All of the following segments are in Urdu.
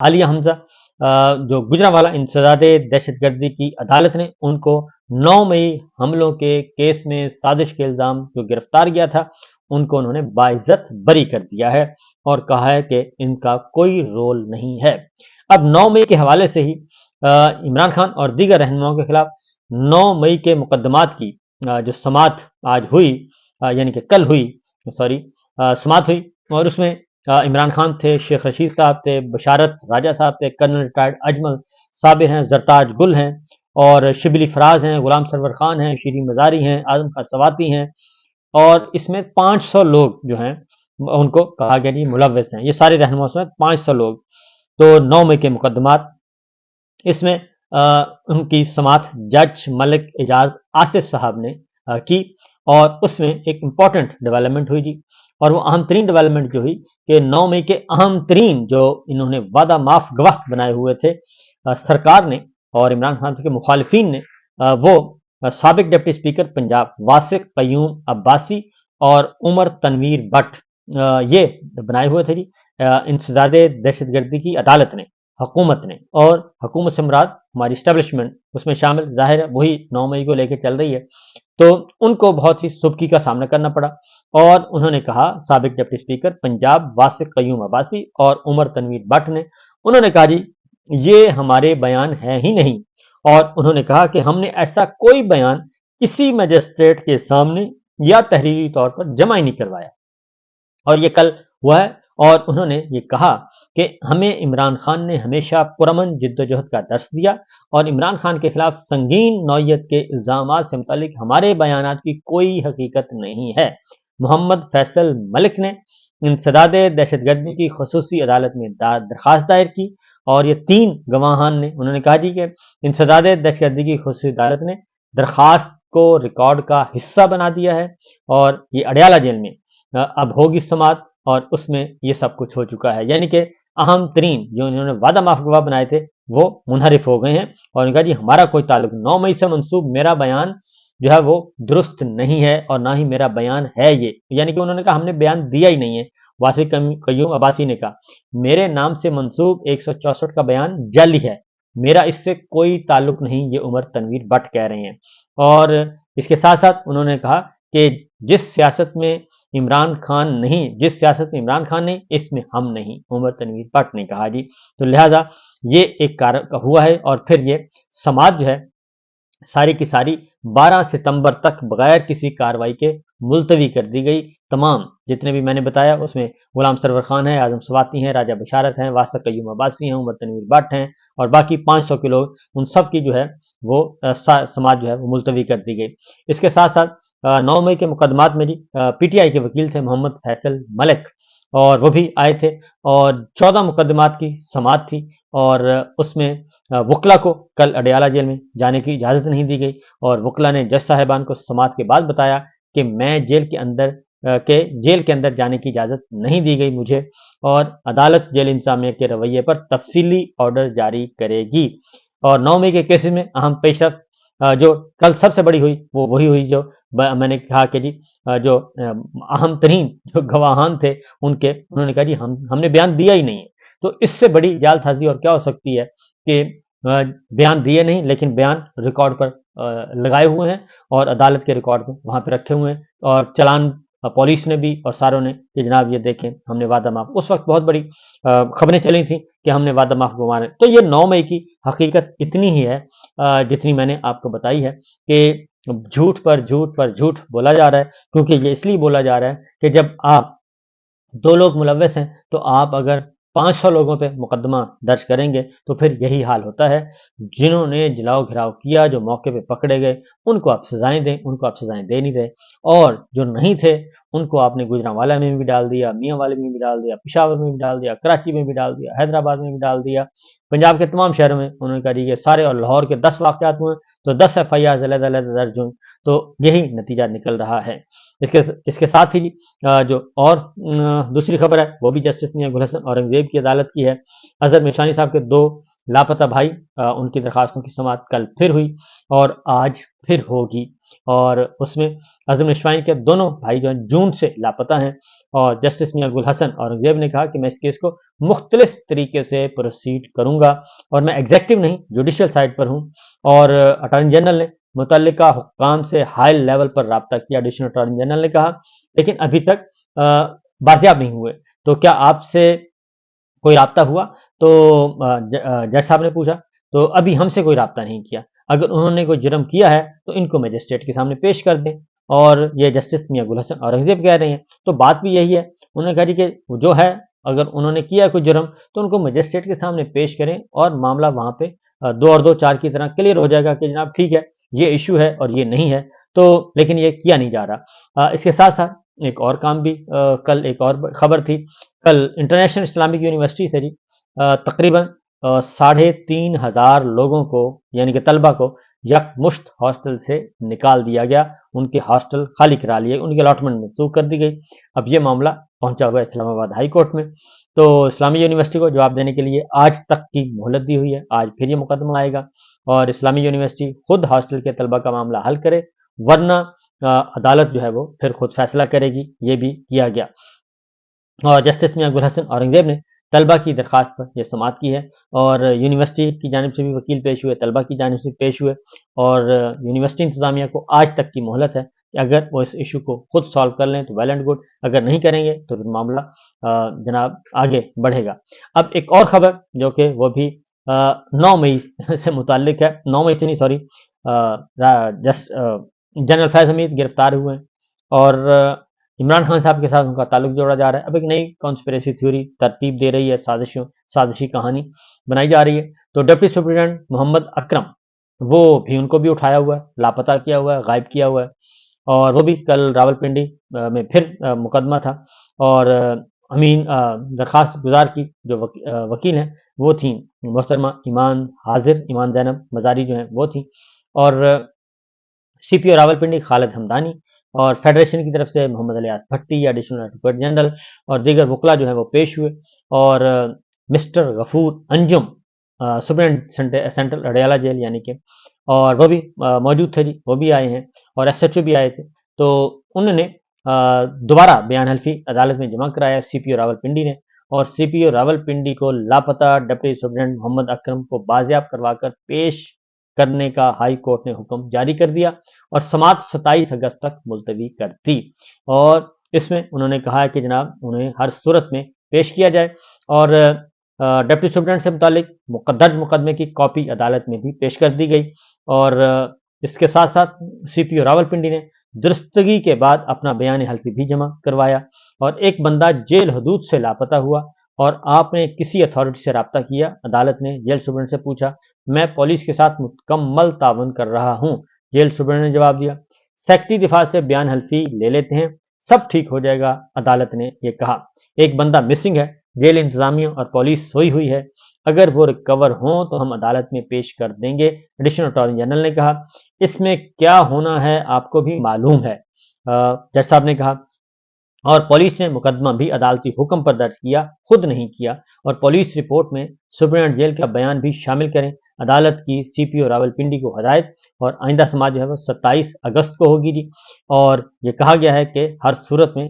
عالیہ حمزہ جو گجرانوالہ انسداد دہشت گردی کی عدالت نے ان کو 9 مئی حملوں کے کیس میں سازش کے الزام جو گرفتار کیا تھا ان کو انہوں نے باعزت بری کر دیا ہے اور کہا ہے کہ ان کا کوئی رول نہیں ہے۔ اب 9 مئی کے حوالے سے ہی عمران خان اور دیگر رہنماؤں کے خلاف 9 مئی کے مقدمات کی جو سماعت آج ہوئی، یعنی کہ کل ہوئی، سماعت ہوئی، اور اس میں عمران خان تھے، شیخ رشید صاحب تھے، بشارت راجہ صاحب تھے، کرنل ریٹائرڈ اجمل صابر ہیں، زرتاج گل ہیں، اور شبلی فراز ہیں، غلام سرور خان ہیں، شیریں مزاری ہیں، اعظم خان سواتی ہیں، اور اس میں 500 لوگ جو ہیں ان کو کہا گیا جی ملوث ہیں۔ یہ سارے رہنماؤں سمیت 500 لوگ۔ تو 9 مئی کے مقدمات، اس میں ان کی سماعت جج ملک اعجاز آصف صاحب نے کی، اور اس میں ایک امپورٹنٹ ڈیولپمنٹ ہوئی جی، اور وہ اہم ترین ڈیولپمنٹ جو ہوئی کہ 9 مئی کے اہم ترین جو انہوں نے وعدہ معاف گواہ بنائے ہوئے تھے سرکار نے اور عمران خان کے مخالفین نے، وہ سابق ڈپٹی اسپیکر پنجاب واسق قیوم عباسی اور عمر تنویر بٹ یہ بنائے ہوئے تھے جی انسداد دہشت گردی کی عدالت نے، حکومت نے، اور حکومت سے مراد ہماری اسٹیبلشمنٹ اس میں شامل، ظاہر ہے وہی 9 مئی کو لے کے چل رہی ہے، تو ان کو بہت ہی سبکی کا سامنا کرنا پڑا، اور انہوں نے کہا سابق ڈپٹی اسپیکر پنجاب واسق قیوم عباسی اور عمر تنویر بٹ نے، انہوں نے کہا جی یہ ہمارے بیان ہے ہی نہیں، اور انہوں نے کہا کہ ہم نے ایسا کوئی بیان کسی مجسٹریٹ کے سامنے یا تحریری طور پر جمع ہی نہیں کروایا، اور یہ کل ہوا ہے۔ اور انہوں نے یہ کہا کہ ہمیں عمران خان نے ہمیشہ پرامن جد و جہد کا درس دیا، اور عمران خان کے خلاف سنگین نوعیت کے الزامات سے متعلق ہمارے بیانات کی کوئی حقیقت نہیں ہے۔ محمد فیصل ملک نے انسداد دہشت گردی کی خصوصی عدالت میں درخواست دائر کی، اور یہ 3 گواہان نے، انہوں نے کہا جی کہ انسداد دہشت گردی کی خصوصی عدالت نے درخواست کو ریکارڈ کا حصہ بنا دیا ہے، اور یہ اڈیالہ جیل میں اب ہوگی سماعت، اور اس میں یہ سب کچھ ہو چکا ہے، یعنی کہ اہم ترین جو انہوں نے وعدہ معاف گواہ بنائے تھے وہ منحرف ہو گئے ہیں، اور انہوں نے کہا جی ہمارا کوئی تعلق 9 مئی سے منسوب میرا بیان جو ہے وہ درست نہیں ہے، اور نہ ہی میرا بیان ہے یہ، یعنی کہ انہوں نے کہا ہم نے بیان دیا ہی نہیں ہے۔ واسق قیوم عباسی نے کہا میرے نام سے منسوب 164 کا بیان جعلی ہے، میرا اس سے کوئی تعلق نہیں، یہ عمر تنویر بٹ کہہ رہے ہیں، اور اس کے ساتھ ساتھ انہوں نے کہا کہ جس سیاست میں عمران خان نہیں اس میں ہم نہیں، عمر تنویر بٹ نے کہا جی، تو لہٰذا یہ ایک ہوا ہے، اور پھر یہ سماعت جو ہے ساری کی ساری 12 ستمبر تک بغیر کسی کارروائی کے ملتوی کر دی گئی۔ تمام جتنے بھی میں نے بتایا اس میں غلام سرور خان ہے، اعظم سواتی ہیں، راجہ بشارت ہیں، واسق قیوم عباسی ہیں، عمر تنویر بٹ ہیں، اور باقی 500 کے لوگ، ان سب کی جو ہے وہ سماعت جو ہے وہ ملتوی کر دی گئی۔ اس کے ساتھ ساتھ 9 مئی کے مقدمات میں پی ٹی آئی کے وکیل تھے محمد فیصل ملک، اور وہ بھی آئے تھے، اور 14 مقدمات کی سماعت تھی، اور اس میں وکلا کو کل اڈیالہ جیل میں جانے کی اجازت نہیں دی گئی، اور وکلا نے جج صاحبان کو سماعت کے بعد بتایا کہ میں جیل کے اندر جانے کی اجازت نہیں دی گئی مجھے، اور عدالت جیل انتظامیہ کے رویے پر تفصیلی آرڈر جاری کرے گی۔ اور 9 مئی کے کیسز میں اہم پیش رفت جو کل سب سے بڑی ہوئی وہ وہی ہوئی جو میں نے کہا کہ جی جو اہم ترین جو گواہان تھے انہوں نے کہا جی ہم نے بیان دیا ہی نہیں ہے، تو اس سے بڑی جعل سازی اور کیا ہو سکتی ہے کہ بیان دیے نہیں لیکن بیان ریکارڈ پر لگائے ہوئے ہیں، اور عدالت کے ریکارڈ میں وہاں پہ رکھے ہوئے ہیں، اور چلان پولیس نے بھی اور ساروں نے کہ جناب یہ دیکھیں ہم نے وعدہ معاف، اس وقت بہت بڑی خبریں چلی تھیں کہ ہم نے وعدہ معاف گنوانا ہے۔ تو یہ 9 مئی کی حقیقت اتنی ہی ہے جتنی میں نے آپ کو بتائی ہے کہ جھوٹ پر جھوٹ پر جھوٹ بولا جا رہا ہے، کیونکہ یہ اس لیے بولا جا رہا ہے کہ جب آپ 2 لوگ ملوث ہیں تو آپ اگر 500 لوگوں پہ مقدمہ درج کریں گے تو پھر یہی حال ہوتا ہے۔ جنہوں نے جلاؤ گھراؤ کیا، جو موقع پہ پکڑے گئے، ان کو آپ سزائیں دیں، ان کو آپ سزائیں دے نہیں رہے، اور جو نہیں تھے ان کو آپ نے گجرانوالہ میں بھی ڈال دیا، میاں والے میں بھی ڈال دیا، پشاور میں بھی ڈال دیا، کراچی میں بھی ڈال دیا، حیدرآباد میں بھی ڈال دیا، پنجاب کے تمام شہروں میں انہوں نے کہا جی یہ سارے، اور لاہور کے 10 واقعات ہوئے تو 10 ایف آئی آر علیحدہ درج ہوئیں، تو یہی نتیجہ نکل رہا ہے۔ اس کے ساتھ ہی جو اور دوسری خبر ہے وہ بھی جسٹس میاں گل حسن اورنگزیب کی عدالت کی ہے۔ اظہر مشانی صاحب کے 2 لاپتہ بھائی، ان کی درخواستوں کی سماعت کل پھر ہوئی اور آج پھر ہوگی۔ اور اس میں اعظم نشوائن کے دونوں بھائی جو ہیں جون سے لاپتہ ہیں، اور جسٹس میاں گل حسن اورنگزیب نے کہا کہ میں اس کیس کو مختلف طریقے سے پروسیڈ کروں گا، اور میں ایگزیکٹو نہیں جوڈیشل سائڈ پر ہوں، اور اٹارنی جنرل نے متعلقہ حکام سے ہائی لیول پر رابطہ کیا، ایڈیشنل اٹارنی جنرل نے کہا، لیکن ابھی تک بازیاب نہیں ہوئے، تو کیا آپ سے کوئی رابطہ ہوا؟ تو جج صاحب نے پوچھا، تو ابھی ہم سے کوئی رابطہ نہیں کیا، اگر انہوں نے کوئی جرم کیا ہے تو ان کو مجسٹریٹ کے سامنے پیش کر دیں، اور یہ جسٹس میاں گل حسن اورنگزیب کہہ رہے ہیں، تو بات بھی یہی ہے، انہوں نے کہا جی کہ جو ہے اگر انہوں نے کیا کوئی جرم تو ان کو مجسٹریٹ کے سامنے پیش کریں، اور معاملہ وہاں پہ 2 اور 2 4 کی طرح کلیئر ہو جائے گا کہ جناب ٹھیک ہے یہ ایشو ہے اور یہ نہیں ہے، تو لیکن یہ کیا نہیں جا رہا۔ اس کے ساتھ ساتھ ایک اور کام بھی، کل ایک اور خبر تھی، کل انٹرنیشنل اسلامک یونیورسٹی سے جی تقریباً 3,500 لوگوں کو یعنی کہ طلبہ کو یک مشت ہاسٹل سے نکال دیا گیا، ان کے ہاسٹل خالی کرا لیے، ان کی الاٹمنٹ منسوخ کر دی گئی۔ اب یہ معاملہ پہنچا ہوا ہے اسلام آباد ہائی کورٹ میں، تو اسلامی یونیورسٹی کو جواب دینے کے لیے آج تک کی مہلت دی ہوئی ہے، آج پھر یہ مقدمہ آئے گا اور اسلامی یونیورسٹی خود ہاسٹل کے طلبہ کا معاملہ حل کرے، ورنہ عدالت جو ہے وہ پھر خود فیصلہ کرے گی، یہ بھی کیا گیا۔ اور جسٹس میاں گل حسن اورنگزیب نے طلبہ کی درخواست پر یہ سماعت کی ہے، اور یونیورسٹی کی جانب سے بھی وکیل پیش ہوئے، طلبہ کی جانب سے پیش ہوئے، اور یونیورسٹی انتظامیہ کو آج تک کی مہلت ہے کہ اگر وہ اس ایشو کو خود سالو کر لیں تو ویل اینڈ گڈ، اگر نہیں کریں گے تو پھر معاملہ جناب آگے بڑھے گا۔ اب ایک اور خبر جو کہ وہ بھی 9 مئی سے متعلق ہے، 9 مئی سے نہیں سوری، جنرل فیض حمید گرفتار ہوئے ہیں، اور عمران خان صاحب کے ساتھ ان کا تعلق جوڑا جا رہا ہے۔ اب ایک نئی کانسپریسی تھیوری ترتیب دے رہی ہے، سازشی کہانی بنائی جا رہی ہے، تو ڈپٹی سپرنٹینڈنٹ محمد اکرم وہ بھی ان کو بھی اٹھایا ہوا ہے، لاپتہ کیا ہوا ہے، غائب کیا ہوا ہے، اور وہ بھی کل راولپنڈی میں پھر مقدمہ تھا، اور امین درخواست گزار کی جو وکیل ہیں وہ تھیں محترمہ ایمان حاضر، ایمان زینب مزاری جو ہیں وہ تھیں، اور سی پی او راولپنڈی خالد ہمدانی، اور فیڈریشن کی طرف سے محمد الیاس بھٹی ایڈیشنل ایڈوکیٹ جنرل اور دیگر وکلا جو ہیں وہ پیش ہوئے، اور مسٹر غفور انجم سپرنٹینڈنٹ سینٹرل اڈیالہ جیل یعنی کہ، اور وہ بھی موجود تھے جی، وہ بھی آئے ہیں، اور ایس ایچ او بھی آئے تھے، تو انہوں نے دوبارہ بیان حلفی عدالت میں جمع کرایا سی پی او راولپنڈی نے، اور سی پی او راولپنڈی کو لاپتہ ڈپٹی سپرنٹینڈنٹ محمد اکرم کو بازیاب کروا کر پیش کرنے کا ہائی کورٹ نے حکم جاری کر دیا، اور سماعت 27 اگست تک ملتوی کر دی، اور اس میں انہوں نے کہا ہے کہ جناب انہیں ہر صورت میں پیش کیا جائے، اور ڈپٹی سپرنٹینڈنٹ سے متعلق درج مقدمے کی کاپی عدالت میں بھی پیش کر دی گئی، اور اس کے ساتھ ساتھ سی پی او راولپنڈی نے درستگی کے بعد اپنا بیان حلفی بھی جمع کروایا، اور ایک بندہ جیل حدود سے لاپتہ ہوا اور آپ نے کسی اتھارٹی سے رابطہ کیا، عدالت نے جیل سپرنٹینڈنٹ سے پوچھا، میں پولیس کے ساتھ مکمل تعاون کر رہا ہوں، جیل سپرنٹینڈنٹ نے جواب دیا، سیکٹری دفاع سے بیان حلفی لے لیتے ہیں، سب ٹھیک ہو جائے گا، عدالت نے یہ کہا۔ ایک بندہ مسنگ ہے، جیل انتظامیہ اور پولیس سوئی ہوئی ہے، اگر وہ ریکور ہوں تو ہم عدالت میں پیش کر دیں گے، ایڈیشنل اٹارنی جنرل نے کہا، اس میں کیا ہونا ہے آپ کو بھی معلوم ہے، جج صاحب نے کہا، اور پولیس نے مقدمہ بھی عدالتی حکم پر درج کیا، خود نہیں کیا، اور پولیس رپورٹ میں سپرنٹینڈنٹ جیل کا بیان بھی شامل کریں، عدالت کی سی پی او راولپنڈی کو ہدایت، اور آئندہ سماعت جو ہے وہ 27 اگست کو ہوگی جی، اور یہ کہا گیا ہے کہ ہر صورت میں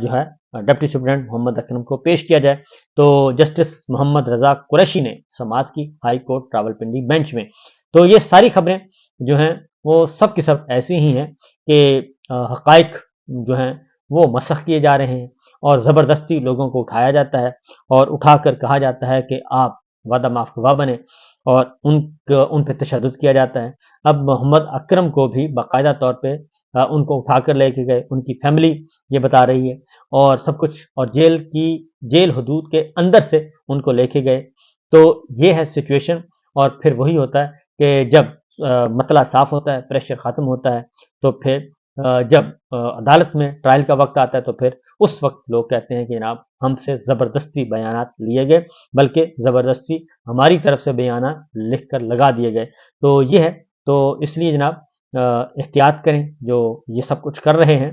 جو ہے ڈپٹی سپرنٹینڈنٹ محمد اکرم کو پیش کیا جائے، تو جسٹس محمد رضا قریشی نے سماعت کی ہائی کورٹ راولپنڈی بینچ میں۔ تو یہ ساری خبریں جو ہیں وہ سب کی سب ایسی ہی ہیں کہ حقائق جو ہیں وہ مسخ کیے جا رہے ہیں، اور زبردستی لوگوں کو اٹھایا جاتا ہے، اور اٹھا کر کہا جاتا ہے کہ آپ وعدہ معاف گواہ بنے، اور ان پہ تشدد کیا جاتا ہے۔ اب محمد اکرم کو بھی باقاعدہ طور پہ ان کو اٹھا کر لے کے گئے، ان کی فیملی یہ بتا رہی ہے، اور سب کچھ، اور جیل حدود کے اندر سے ان کو لے کے گئے، تو یہ ہے سچویشن، اور پھر وہی ہوتا ہے کہ جب مطلع صاف ہوتا ہے، پریشر ختم ہوتا ہے، تو پھر جب عدالت میں ٹرائل کا وقت آتا ہے تو پھر اس وقت لوگ کہتے ہیں کہ جناب ہم سے زبردستی بیانات لیے گئے، بلکہ زبردستی ہماری طرف سے بیانات لکھ کر لگا دیے گئے، تو یہ ہے، تو اس لیے جناب احتیاط کریں جو یہ سب کچھ کر رہے ہیں۔